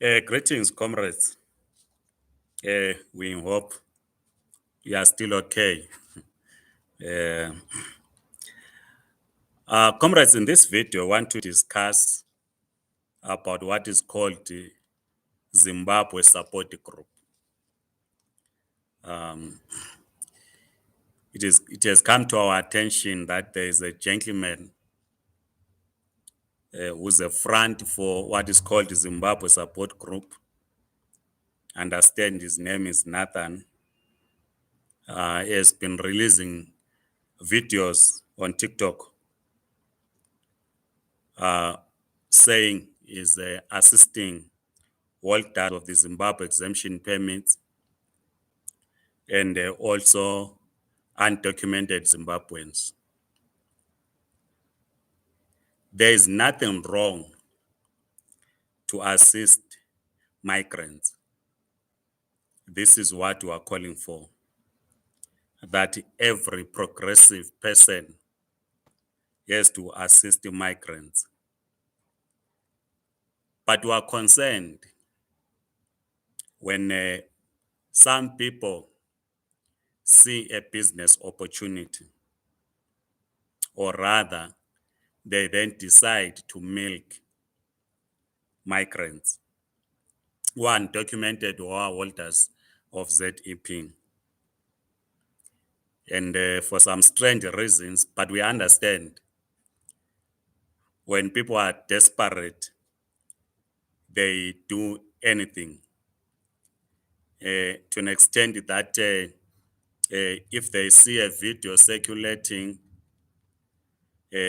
Greetings, comrades. We hope you are still okay. Uh, Comrades, in this video, I want to discuss about what is called the Zimbabwe Support Group. It has come to our attention that there is a gentleman who's a front for what is called the Zimbabwe Support Group. Understand his name is Nathan. He has been releasing videos on TikTok saying is assisting holders of the Zimbabwe exemption permits and also undocumented Zimbabweans. There is nothing wrong to assist migrants. This is what we are calling for, that every progressive person has to assist the migrants. But we are concerned when some people see a business opportunity, or rather, they then decide to milk migrants who are undocumented or are holders of ZEP. And for some strange reasons, but we understand when people are desperate, they do anything to an extent that if they see a video circulating,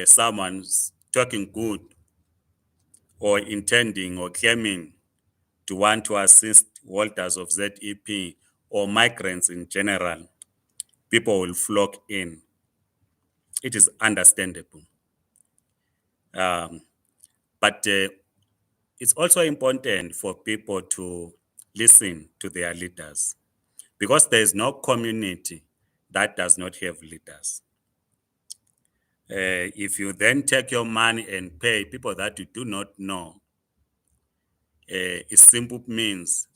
someone's talking good or intending or claiming to want to assist holders of ZEP or migrants in general, people will flock in. It is understandable. But it's also important for people to listen to their leaders, because there is no community that does not have leaders. If you then take your money and pay people that you do not know, it simply means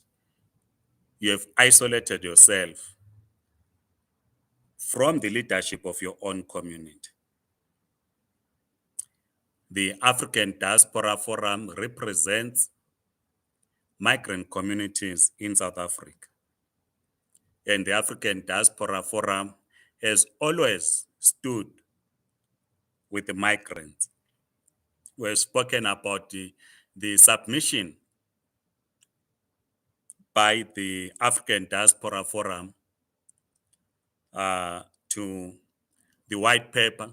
you have isolated yourself from the leadership of your own community. The African Diaspora Forum represents migrant communities in South Africa. And the African Diaspora Forum has always stood with the migrants. We have spoken about the submission by the African Diaspora Forum to the white paper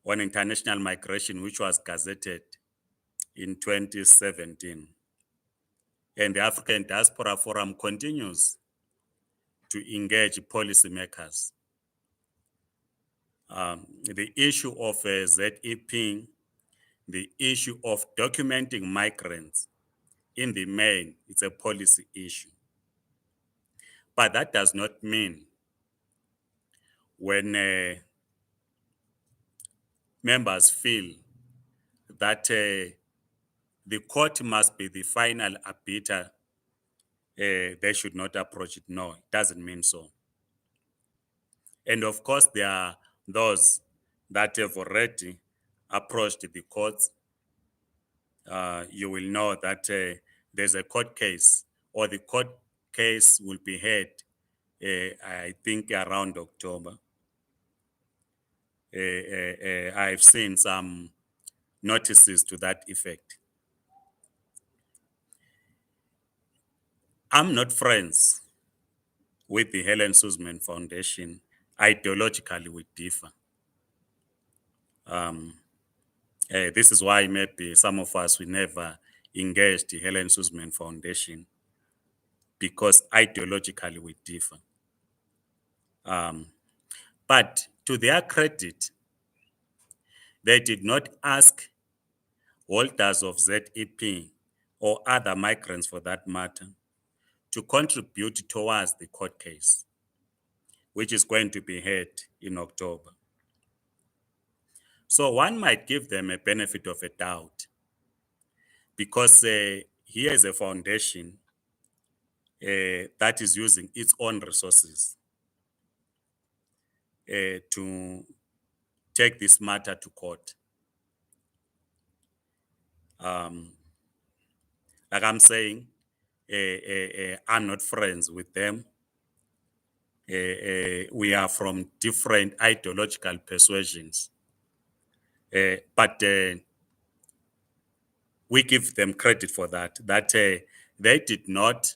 on international migration, which was gazetted in 2017. And the African Diaspora Forum continues to engage policymakers. The issue of ZEP, the issue of documenting migrants, in the main, it's a policy issue. But that does not mean when members feel that the court must be the final arbiter, they should not approach it. No, it doesn't mean so. And of course, there are those that have already approached the courts. You will know that there's a court case, or the court case will be heard, I think, around October. I've seen some notices to that effect. I'm not friends with the Helen Suzman Foundation. Ideologically, we differ. This is why maybe some of us will never engage the Helen Suzman Foundation, because ideologically we differ. But to their credit, they did not ask holders of ZEP or other migrants for that matter to contribute towards the court case, which is going to be heard in October. So one might give them a benefit of a doubt, because here is a foundation that is using its own resources to take this matter to court. Like I'm saying, I'm not friends with them. We are from different ideological persuasions. But we give them credit for that they did not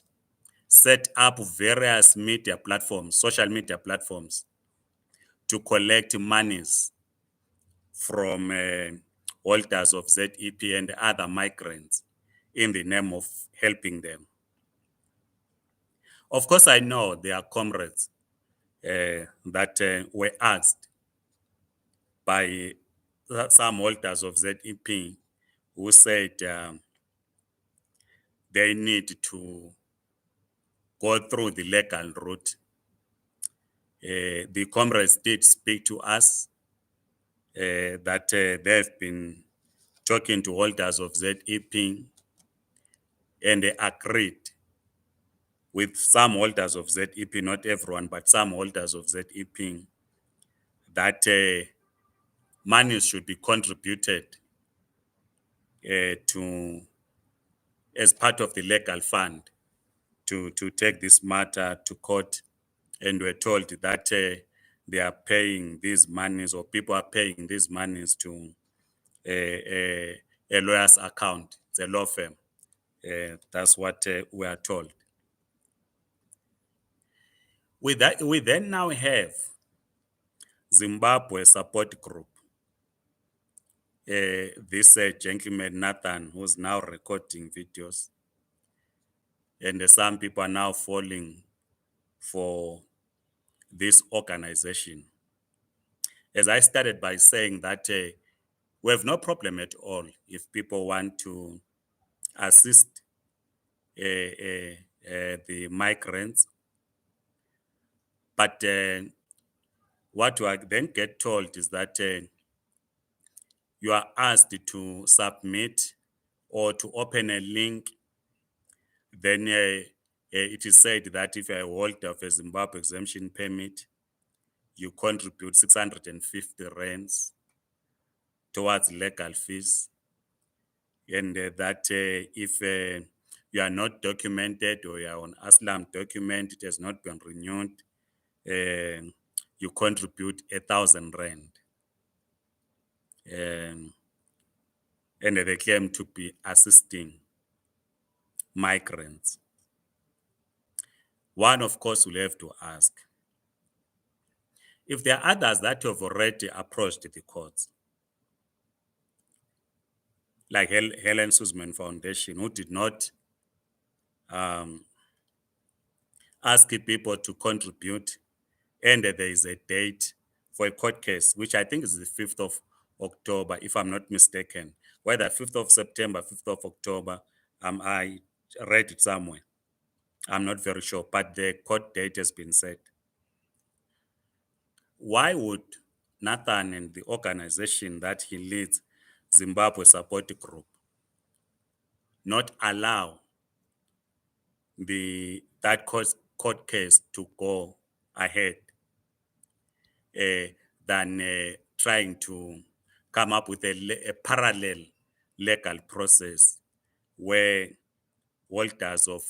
set up various media platforms, social media platforms, to collect monies from holders of ZEP and other migrants in the name of helping them. Of course, I know there are comrades that were asked by some holders of ZEP who said they need to go through the legal route. The comrades did speak to us that they've been talking to holders of ZEP, and they agreed with some holders of ZEP, not everyone, but some holders of ZEP, that money should be contributed to as part of the legal fund to take this matter to court. And we're told that they are paying these monies, or people are paying these monies to a lawyer's account. It's a law firm. That's what we are told. We then now have Zimbabwe support group. This gentleman, Nathan, who's now recording videos. And some people are now falling for this organization. As I started by saying that we have no problem at all if people want to assist the migrants. But what you then get told is that you are asked to submit or to open a link. Then it is said that if you're a holder of a Zimbabwe exemption permit, you contribute 650 rands towards legal fees. And that if you are not documented, or you are on Aslam document, it has not been renewed, you contribute 1,000 rand. And they claim to be assisting migrants. One, of course, will have to ask, if there are others that have already approached the courts, like Helen Suzman Foundation, who did not ask people to contribute, and there is a date for a court case, which I think is the 5th of October, if I'm not mistaken. Whether 5th of September, 5th of October, I read it somewhere. I'm not very sure, but the court date has been set. Why would Nathan and the organization that he leads, Zimbabwe Support Group, not allow that court case to go ahead than trying to come up with a parallel legal process where holders of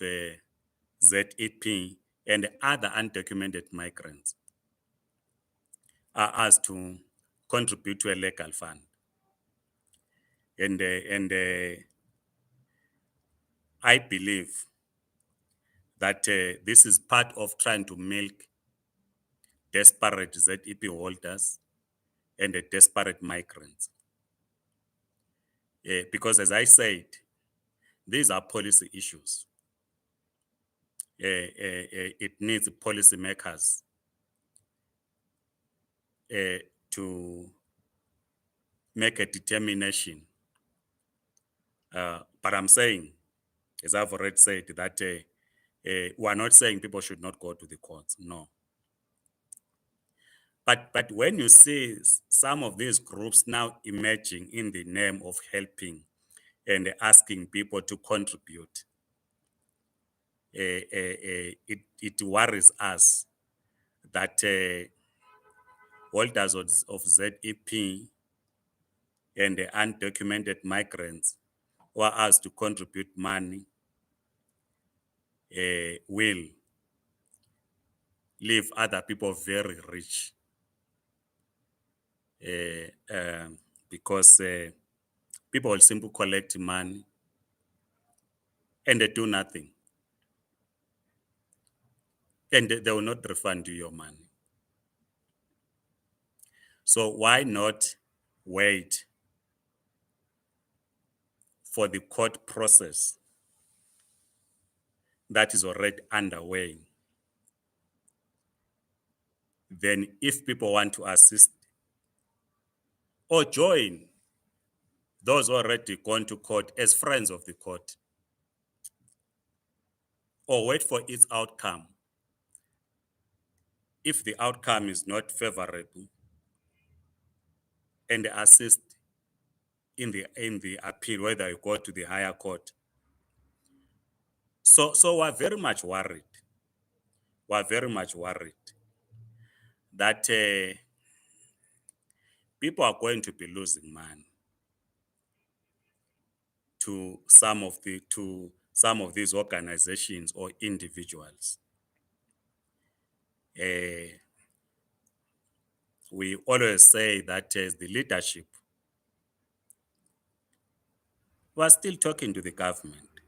ZEP and other undocumented migrants are asked to contribute to a legal fund? And I believe that this is part of trying to milk desperate ZEP holders and the desperate migrants. Because as I said, these are policy issues. It needs policymakers to make a determination. But I'm saying, as I've already said, that we're not saying people should not go to the courts. No. But when you see some of these groups now emerging in the name of helping and asking people to contribute. It worries us that holders of ZEP and the undocumented migrants who are asked to contribute money will leave other people very rich because people will simply collect money and they do nothing, and they will not refund you your money. So why not wait for the court process that is already underway? Then if people want to assist or join those who already gone to court as friends of the court, or wait for its outcome. If the outcome is not favorable, and assist in the appeal, whether you go to the higher court. So we're very much worried. We're very much worried that people are going to be losing money to some of these organizations or individuals. We always say that as the leadership, we are still talking to the government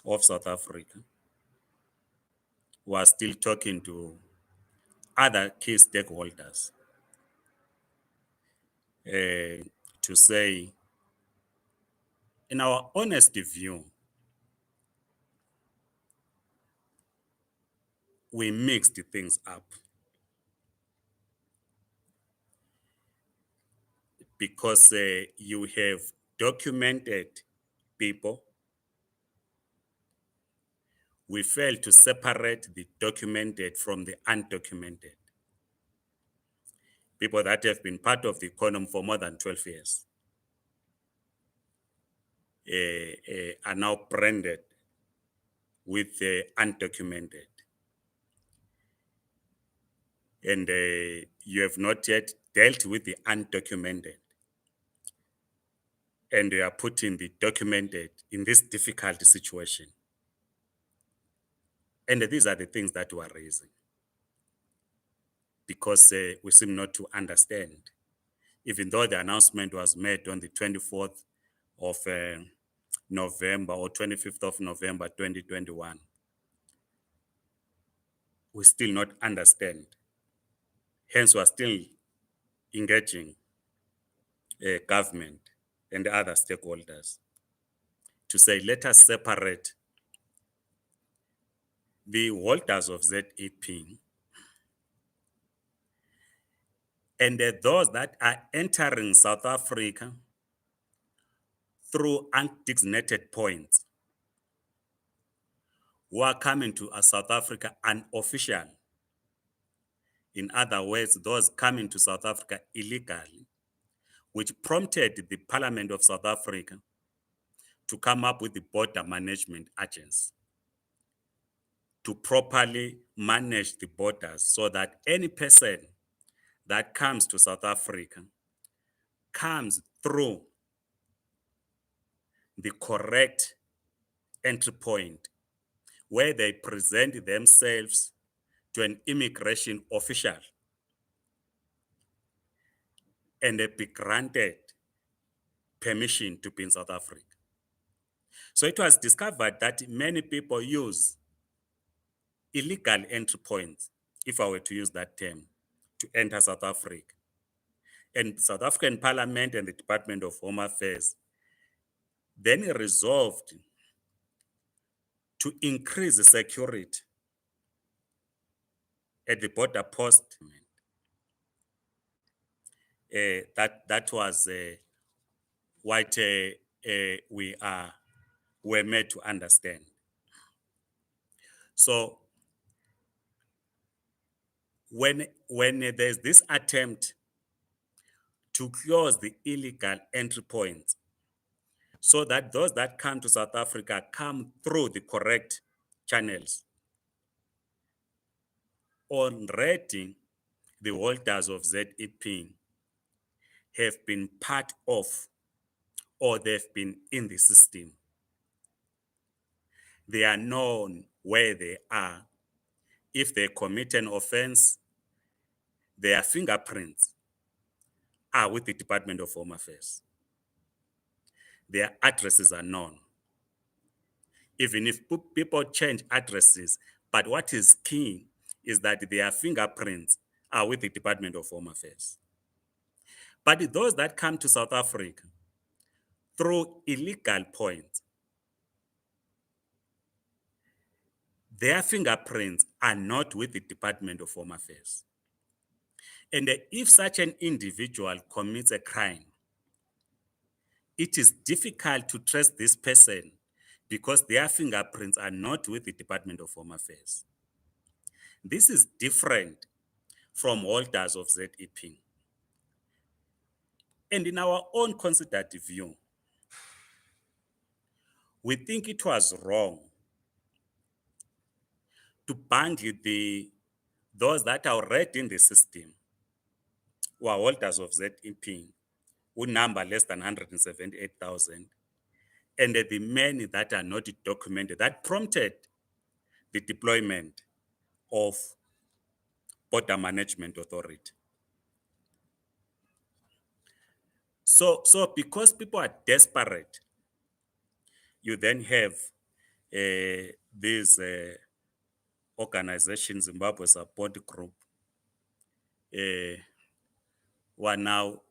of South Africa. We are still talking to other key stakeholders to say, in our honest view, we mixed things up because you have documented people. We failed to separate the documented from the undocumented. People that have been part of the economy for more than 12 years are now branded with the undocumented. And you have not yet dealt with the undocumented. And they are putting the documented in this difficult situation. And these are the things that we are raising because we seem not to understand. Even though the announcement was made on the 24th of November or 25th of November 2021, we still not understand. Hence, we are still engaging government and other stakeholders to say, let us separate the holders of ZEP and those that are entering South Africa through undesignated points, who are coming to South Africa unofficial. In other words, those coming to South Africa illegally, which prompted the Parliament of South Africa to come up with the Border Management Agency to properly manage the borders so that any person that comes to South Africa comes through the correct entry point where they present themselves to an immigration official and they be granted permission to be in South Africa. So it was discovered that many people use illegal entry points, if I were to use that term, to enter South Africa. And South African Parliament and the Department of Home Affairs then resolved to increase the security at the border post. That was what we were made to understand. So when there's this attempt to close the illegal entry points, so that those that come to South Africa come through the correct channels. Already, the holders of ZEP have been part of, or they've been in the system. They are known where they are. If they commit an offense, their fingerprints are with the Department of Home Affairs. Their addresses are known. Even if people change addresses, but what is key is that their fingerprints are with the Department of Home Affairs. But those that come to South Africa through illegal points, their fingerprints are not with the Department of Home Affairs. And if such an individual commits a crime, it is difficult to trace this person because their fingerprints are not with the Department of Home Affairs. This is different from holders of ZEP. And in our own considered view, we think it was wrong to bundle those that are already in the system, who are holders of ZEP, who number less than 178,000, and the many that are not documented, that prompted the deployment of Border Management Authority. So because people are desperate, you then have these organizations, Zimbabwe Support Group, who are now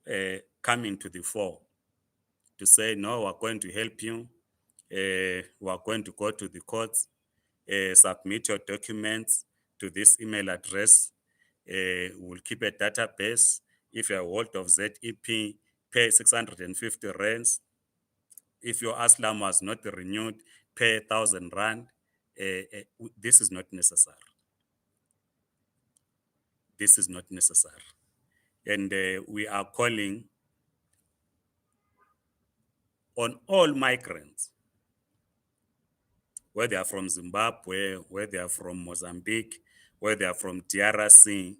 coming to the fore to say, no, we're going to help you. We're going to go to the courts, submit your documents to this email address. We'll keep a database. If you're a holder of ZEP, pay 650 rands. If your ASLAM was not renewed, pay 1,000 rand. This is not necessary. This is not necessary. And we are calling on all migrants, whether they are from Zimbabwe, whether they are from Mozambique, whether they are from DRC,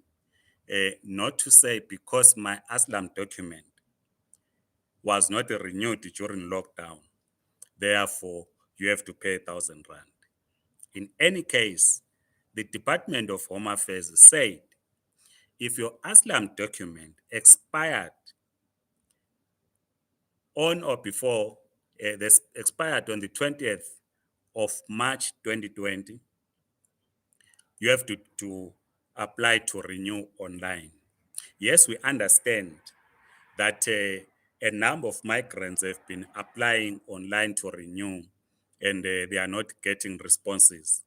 not to say because my ASLAM document was not renewed during lockdown, therefore you have to pay 1,000 rand. In any case, the Department of Home Affairs said if your ASLAM document expired on or before, this expired on the 20th of March 2020, you have to apply to renew online. Yes, we understand that a number of migrants have been applying online to renew and they are not getting responses.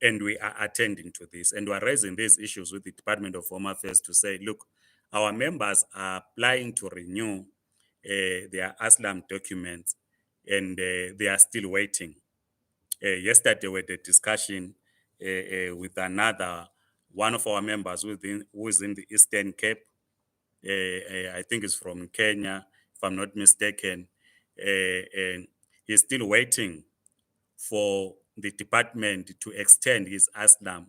And we are attending to this. And we are raising these issues with the Department of Home Affairs to say, look, our members are applying to renew their ASLAM documents and they are still waiting. Yesterday, we had a discussion with one of our members who is in the Eastern Cape. I think it's from Kenya, if I'm not mistaken. And he's still waiting for the department to extend his ASLAM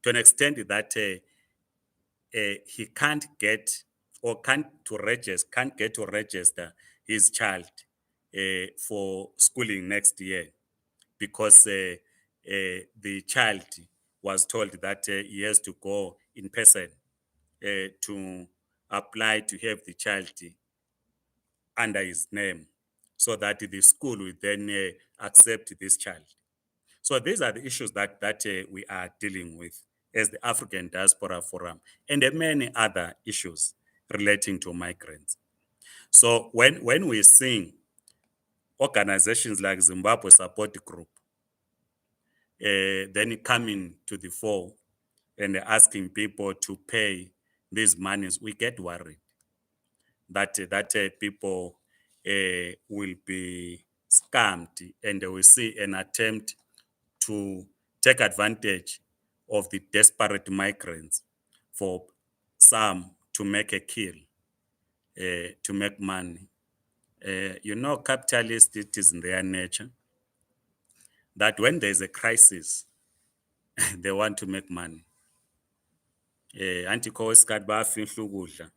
to an extent that he can't get or can't get to register his child for schooling next year because the child was told that he has to go in person to apply to have the child under his name so that the school will then accept this child. So these are the issues that we are dealing with as the African Diaspora Forum and many other issues relating to migrants. So when we see organizations like Zimbabwe Support Group then coming to the fore and asking people to pay these monies, we get worried that people will be scammed and we see an attempt to take advantage of the desperate migrants for some to make a kill, to make money. Capitalists, it is in their nature that when there's a crisis, they want to make money. Anti-co isikhathi bayafihla ukudla,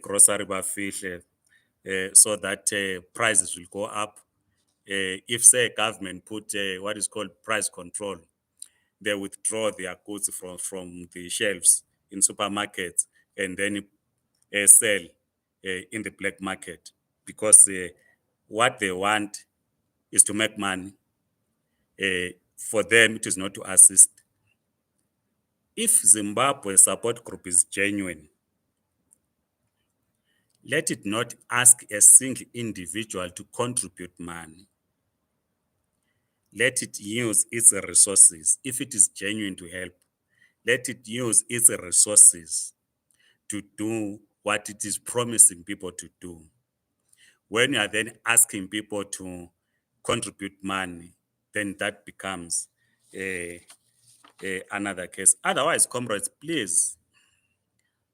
grocery bafihle, so that prices will go up. If say government put what is called price control, they withdraw their goods from the shelves in supermarkets and then sell in the black market, because what they want is to make money. For them, it is not to assist. If Zimbabwe support group is genuine, let it not ask a single individual to contribute money. Let it use its resources. If it is genuine to help, let it use its resources to do what it is promising people to do. When you are then asking people to contribute money, then that becomes another case. Otherwise, comrades, please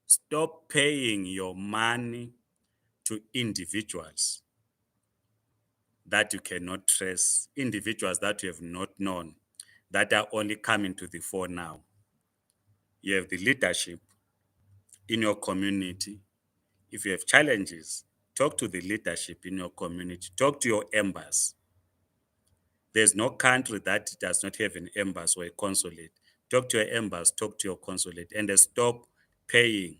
stop paying your money to individuals that you cannot trace, individuals that you have not known, that are only coming to the fore now. You have the leadership in your community. If you have challenges, talk to the leadership in your community, talk to your embassy. There's no country that does not have an embassy or a consulate. Talk to your embassy, talk to your consulate, and stop paying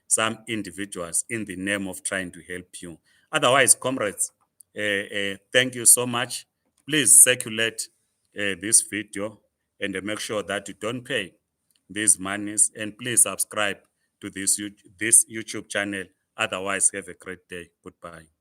some individuals in the name of trying to help you. Otherwise, comrades, thank you so much. Please circulate this video and make sure that you don't pay these monies. And please subscribe to this YouTube channel. Otherwise, have a great day. Goodbye.